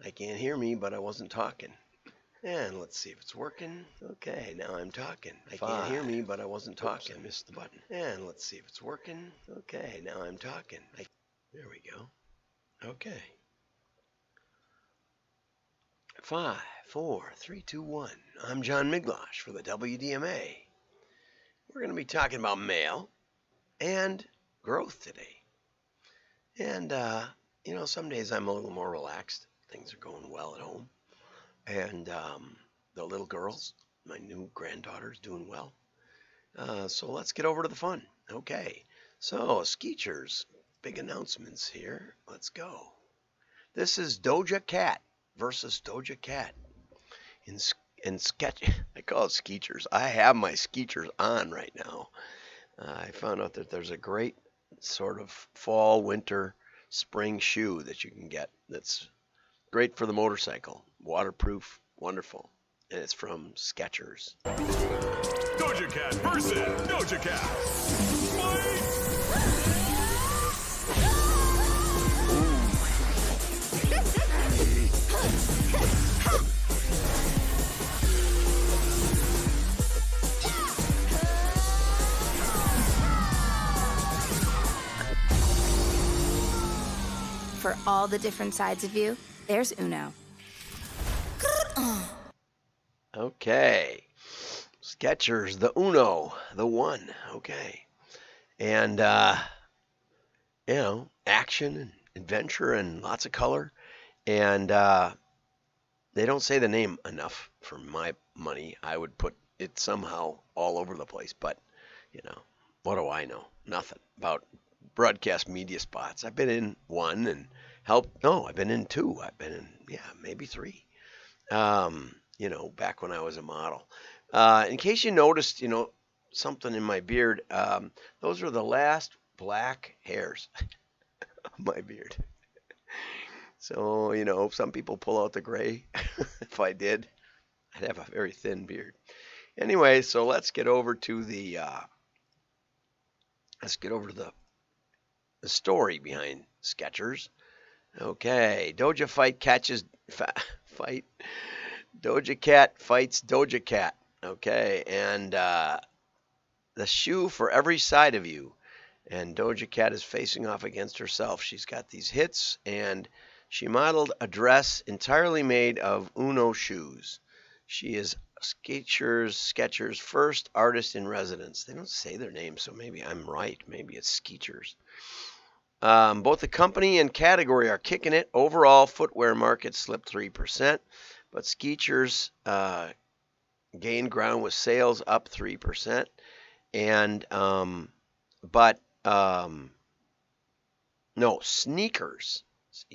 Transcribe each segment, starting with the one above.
I can't hear me, but I wasn't talking. And let's see if it's working. Okay, now I'm talking. I can't hear me, but I wasn't talking. Oops, I missed the button. And let's see if it's working. Okay, now I'm talking. There we go. Okay. 5, 4, 3, 2, 1. I'm John Miglosh for the WDMA. We're going to be talking about mail and growth today. And, some days I'm a little more relaxed. Things are going well at home. And the little girls, my new granddaughter's doing well. So let's get over to the fun. Okay. So, Skechers, big announcements here. Let's go. This is Doja Cat versus Doja Cat. In I call it Skechers. I have my Skechers on right now. I found out that there's a great sort of fall, winter, spring shoe that you can get that's great for the motorcycle. Waterproof, wonderful. And it's from Skechers. Doja Cat versus Doja Cat. For all the different sides of you, there's Uno. Okay. Skechers, the Uno, the one. Okay. And, action and adventure and lots of color. And they don't say the name enough for my money. I would put it somehow all over the place. But, what do I know? Nothing about broadcast media spots. I've been in one and helped. No, I've been in two. I've been in, maybe three. Back when I was a model. In case you noticed, something in my beard, those are the last black hairs of my beard. So, some people pull out the gray. If I did, I'd have a very thin beard. Anyway, so let's get over to the story behind Skechers. Okay, Doja Cat fights Doja Cat. Okay, and the shoe for every side of you. And Doja Cat is facing off against herself. She's got these hits, and she modeled a dress entirely made of Uno shoes. She is Skechers' first artist in residence. They don't say their name, so maybe I'm right. Maybe it's Skechers. Both the company and category are kicking it. Overall, footwear market slipped 3%, but Skechers gained ground with sales up 3%. And sneakers.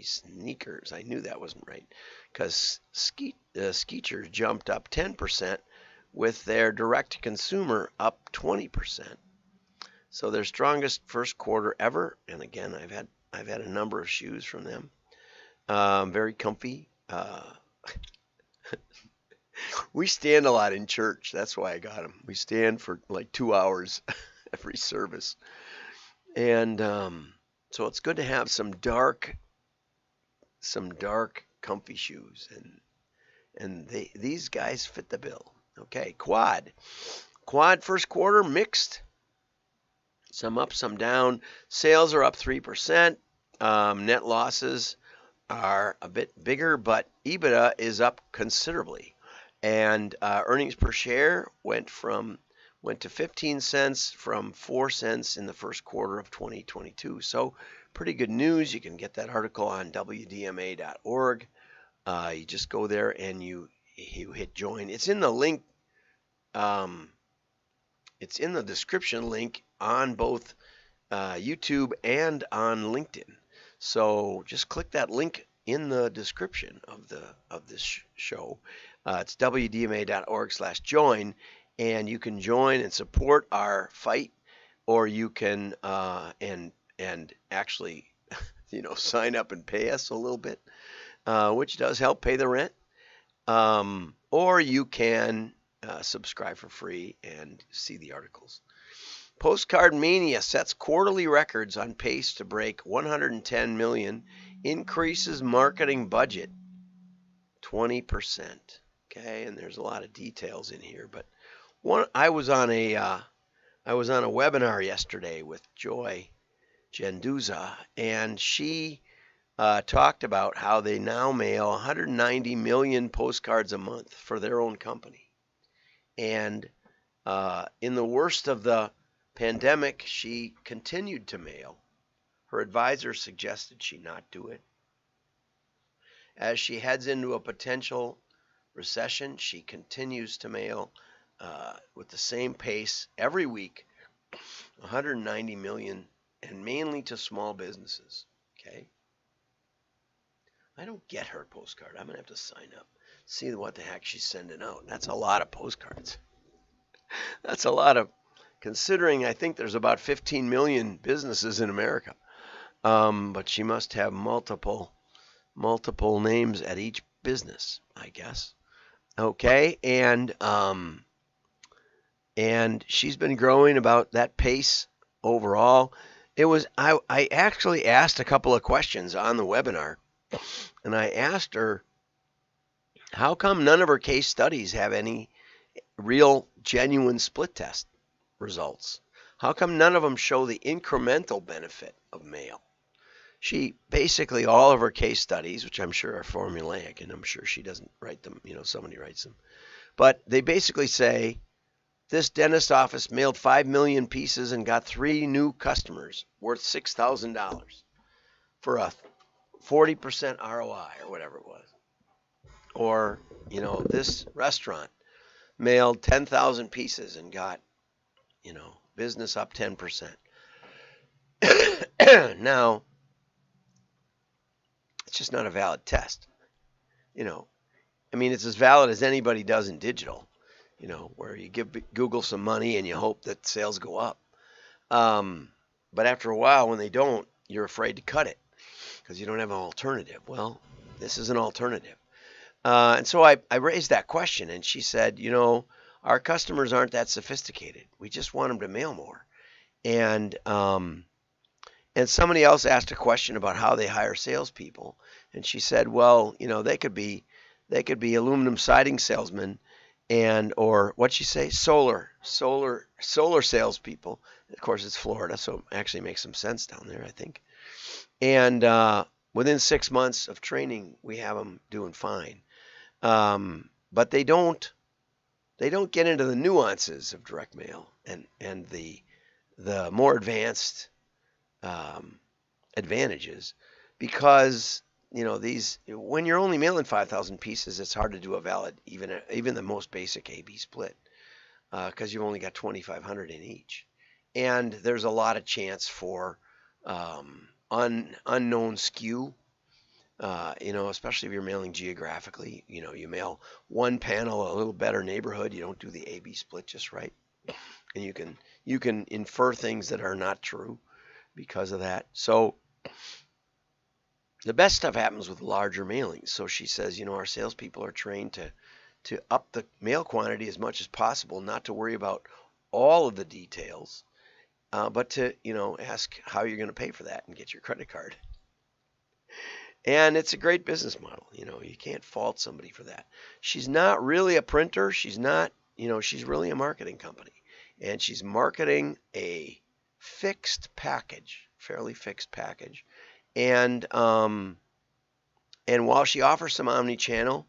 Sneakers. I knew that wasn't right because Skechers jumped up 10% with their direct-to-consumer up 20%. So their strongest first quarter ever. And again, I've had a number of shoes from them. Very comfy. We stand a lot in church. That's why I got them. We stand for like 2 hours every service. And so it's good to have some dark comfy shoes. And these guys fit the bill. Okay, Quad first quarter mixed. Some up, some down. Sales are up 3%. Net losses are a bit bigger, but EBITDA is up considerably. And earnings per share went to 15 cents from 4 cents in the first quarter of 2022. So pretty good news. You can get that article on WDMA.org. You just go there and you hit join. It's in the link. It's in the description link on both YouTube and on LinkedIn. So just click that link in the description of this show. It's wdma.org/join, and you can join and support our fight, or you can and actually sign up and pay us a little bit, which does help pay the rent. Or you can subscribe for free and see the articles. Postcard Mania sets quarterly records on pace to break 110 million, increases marketing budget 20%. Okay, and there's a lot of details in here, but I was on a webinar yesterday with Joy Genduza, and she talked about how they now mail 190 million postcards a month for their own company. And in the worst of the pandemic, she continued to mail. Her advisor suggested she not do it. As she heads into a potential recession, she continues to mail with the same pace every week, 190 million, and mainly to small businesses. Okay. I don't get her postcard. I'm going to have to sign up, see what the heck she's sending out. That's a lot of postcards. That's a lot of, considering I think there's about 15 million businesses in America. But she must have multiple names at each business, I guess. Okay, and she's been growing about that pace overall. It was I actually asked a couple of questions on the webinar, and I asked her, how come none of her case studies have any real genuine split test results? How come none of them show the incremental benefit of mail? She basically, all of her case studies, which I'm sure are formulaic, and I'm sure she doesn't write them, somebody writes them, but they basically say, this dentist office mailed 5 million pieces and got 3 new customers worth $6,000 for a 40% ROI or whatever it was. Or, this restaurant mailed 10,000 pieces and got, business up 10%. Now, it's just not a valid test. It's as valid as anybody does in digital, where you give Google some money and you hope that sales go up. But after a while, when they don't, you're afraid to cut it because you don't have an alternative. Well, this is an alternative. And so I raised that question, and she said, our customers aren't that sophisticated. We just want them to mail more. And somebody else asked a question about how they hire salespeople, and she said, well, they could be aluminum siding salesmen, or what'd she say, solar salespeople. Of course, it's Florida, so it actually makes some sense down there, I think. And within 6 months of training, we have them doing fine. But they don't get into the nuances of direct mail and the more advanced advantages, because when you're only mailing 5,000 pieces, it's hard to do a valid, even the most basic A/B split, because you've only got 2,500 in each, and there's a lot of chance for unknown skew. Especially if you're mailing geographically. You mail one panel a little better neighborhood, you don't do the A/B split just right, and you can infer things that are not true because of that. So the best stuff happens with larger mailings. So she says, our salespeople are trained to up the mail quantity as much as possible, not to worry about all of the details, but to ask how you're going to pay for that and get your credit card. And it's a great business model. You can't fault somebody for that. She's not really a printer. She's not, she's really a marketing company. And she's marketing a fairly fixed package. And while she offers some omni-channel,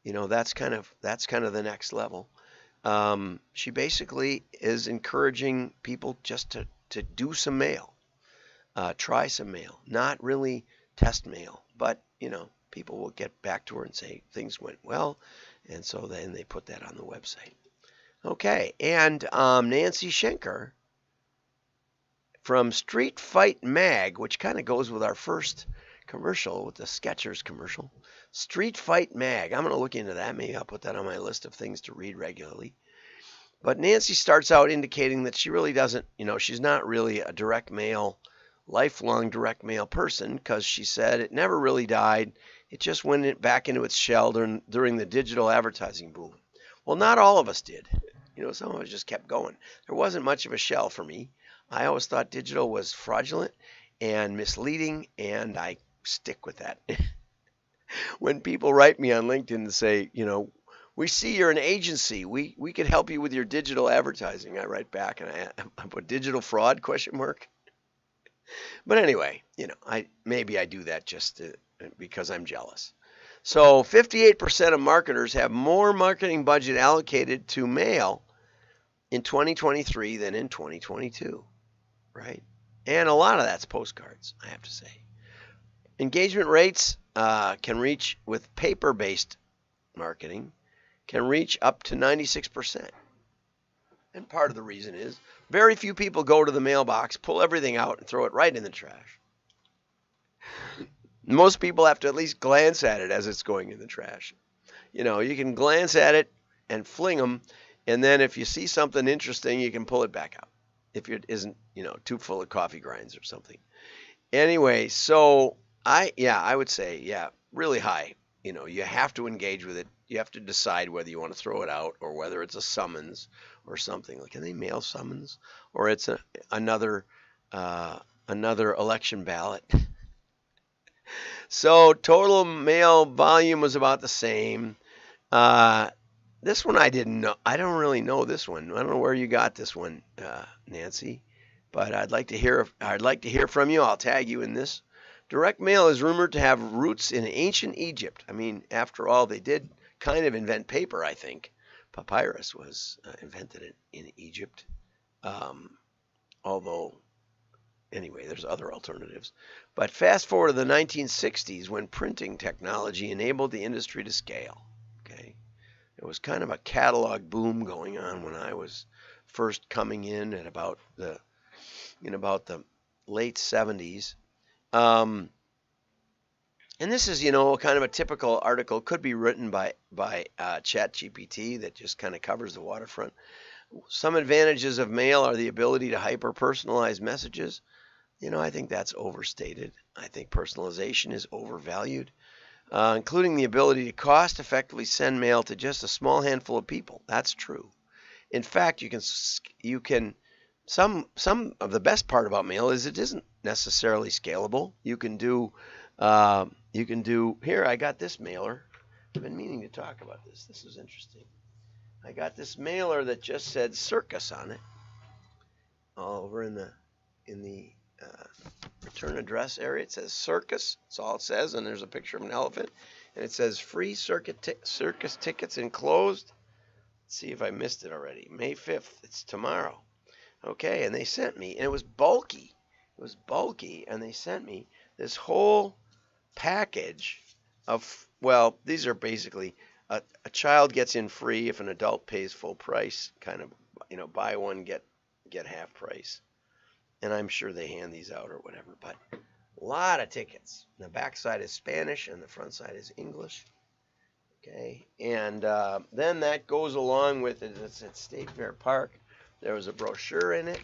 that's kind of the next level. She basically is encouraging people just to do some mail, try some mail, not really test mail. But, people will get back to her and say things went well, and so then they put that on the website. Okay, and Nancy Schenker from Street Fight Mag, which kind of goes with our first commercial, with the Skechers commercial. Street Fight Mag. I'm going to look into that. Maybe I'll put that on my list of things to read regularly. But Nancy starts out indicating that she really doesn't, she's not really a lifelong direct mail person, because she said it never really died. It just went back into its shell during the digital advertising boom. Well, not all of us did. Some of us just kept going. There wasn't much of a shell for me. I always thought digital was fraudulent and misleading, and I stick with that. when people write me on LinkedIn and say, we see you're an agency. We could help you with your digital advertising. I write back and I put digital fraud ? But anyway, maybe I do that just because I'm jealous. So 58% of marketers have more marketing budget allocated to mail in 2023 than in 2022, right? And a lot of that's postcards, I have to say. Engagement rates can reach, with paper-based marketing, can reach up to 96%. And part of the reason is very few people go to the mailbox, pull everything out, and throw it right in the trash. Most people have to at least glance at it as it's going in the trash. You can glance at it and fling them, and then if you see something interesting, you can pull it back out. If it isn't, too full of coffee grinds or something. Anyway, so I would say, really high. You have to engage with it. You have to decide whether you want to throw it out or whether it's a summons or something. Like, can they mail summons? Or it's another election ballot. So total mail volume was about the same. This one I didn't know. I don't really know this one. I don't know where you got this one, Nancy. But I'd like to hear from you. I'll tag you in this. Direct mail is rumored to have roots in ancient Egypt. I mean, after all, they did kind of invent paper, I think. Papyrus was invented in Egypt. Although, anyway, there's other alternatives. But fast forward to the 1960s when printing technology enabled the industry to scale. Okay, it was kind of a catalog boom going on when I was first coming in at about the late 70s. And this is, kind of a typical article. Could be written by ChatGPT that just kind of covers the waterfront. Some advantages of mail are the ability to hyper-personalize messages. I think that's overstated. I think personalization is overvalued, including the ability to cost-effectively send mail to just a small handful of people. That's true. In fact, you can. Some of the best part about mail is it isn't necessarily scalable. You can do. Here, I got this mailer. I've been meaning to talk about this. This is interesting. I got this mailer that just said circus on it, all over in the return address area. It says circus. That's all it says, and there's a picture of an elephant, and it says free circus tickets enclosed. Let's see if I missed it already. May 5th. It's tomorrow. Okay, and they sent me, and it was bulky. And they sent me this whole package of, these are basically a child gets in free if an adult pays full price, kind of, buy one, get half price. And I'm sure they hand these out or whatever, but a lot of tickets. The back side is Spanish and the front side is English. Okay, and then that goes along with it. It's at State Fair Park. There was a brochure in it.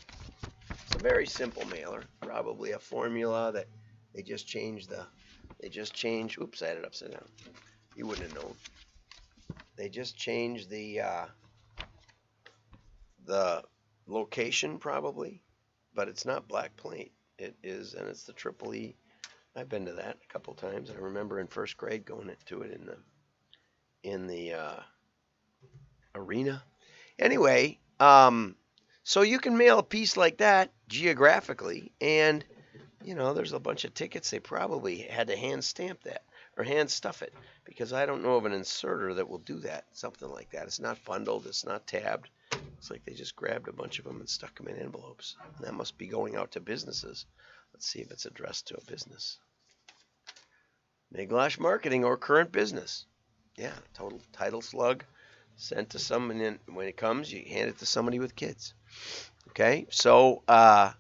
It's a very simple mailer, probably a formula that they just changed. Oops, I had it upside down. You wouldn't have known. They just changed the location probably, but it's not black plate. It is, and it's the Triple E. I've been to that a couple times. I remember in first grade going to it in the arena. Anyway, so you can mail a piece like that geographically, and there's a bunch of tickets. They probably had to hand stamp that or hand stuff it, because I don't know of an inserter that will do that, something like that. It's not bundled, it's not tabbed. It's like they just grabbed a bunch of them and stuck them in envelopes. And that must be going out to businesses. Let's see if it's addressed to a business. Miglash Marketing or current business. Yeah, total title slug. Sent to someone, and when it comes, you hand it to somebody with kids. Okay, so a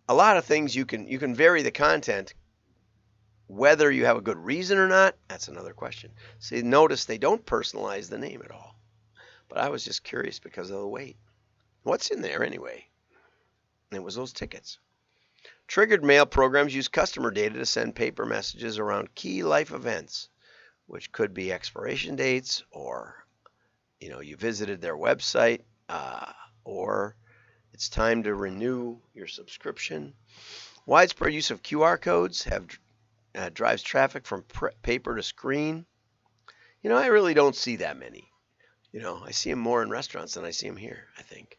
lot of things you can vary the content. Whether you have a good reason or not, that's another question. See, notice they don't personalize the name at all. But I was just curious because of the weight. What's in there anyway? And it was those tickets. Triggered mail programs use customer data to send paper messages around key life events, which could be expiration dates, or you visited their website, or it's time to renew your subscription. Widespread use of QR codes drives traffic from paper to screen. I really don't see that many. I see them more in restaurants than I see them here, I think.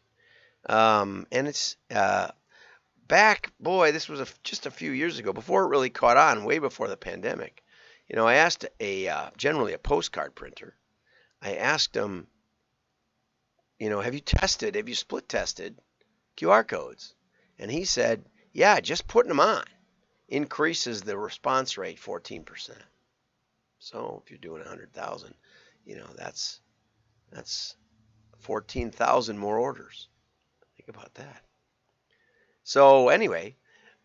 And it's back, boy, this was just a few years ago, before it really caught on, way before the pandemic. I asked generally a postcard printer. I asked him, have you split tested QR codes? And he said, yeah, just putting them on increases the response rate 14%. So if you're doing 100,000, that's 14,000 more orders. Think about that. So anyway,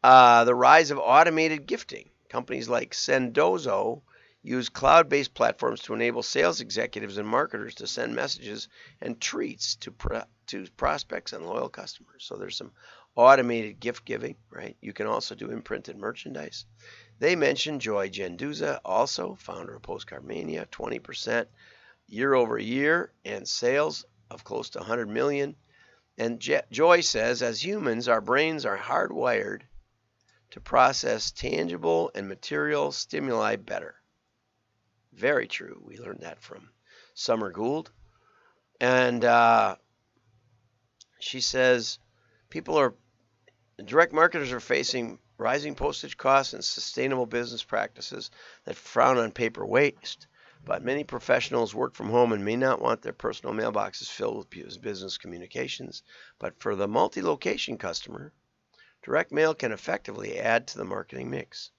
the rise of automated gifting. Companies like Sendozo use cloud-based platforms to enable sales executives and marketers to send messages and treats to prospects and loyal customers. So there's some automated gift giving, right? You can also do imprinted merchandise. They mentioned Joy Genduza, also founder of Postcard Mania, 20% year over year, and sales of close to 100 million. And Joy says, as humans, our brains are hardwired to process tangible and material stimuli better. Very true. We learned that from Summer Gould. And she says, direct marketers are facing rising postage costs and sustainable business practices that frown on paper waste. But many professionals work from home and may not want their personal mailboxes filled with business communications. But for the multi-location customer, direct mail can effectively add to the marketing mix.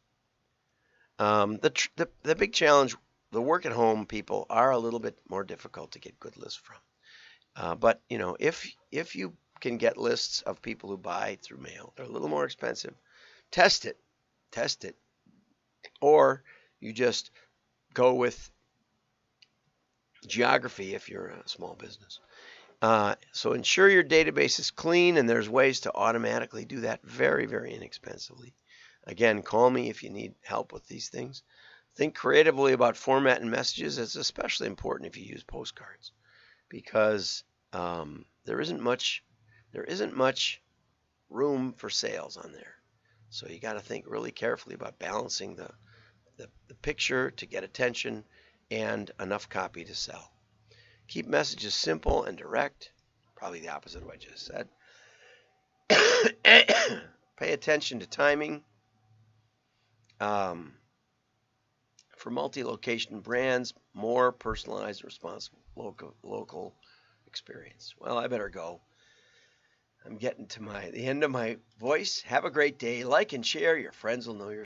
The big challenge, the work at home people are a little bit more difficult to get good lists from. But if you can get lists of people who buy through mail, they're a little more expensive. Test it, or you just go with geography if you're a small business. So ensure your database is clean, and there's ways to automatically do that very, very inexpensively. Again, call me if you need help with these things. Think creatively about formatting messages. It's especially important if you use postcards, because there isn't much room for sales on there. So you got to think really carefully about balancing the picture to get attention and enough copy to sell. Keep messages simple and direct. Probably the opposite of what I just said. Pay attention to timing. For multi-location brands, more personalized, responsive, local experience. Well, I better go. I'm getting to the end of my voice. Have a great day. Like and share. Your friends will know your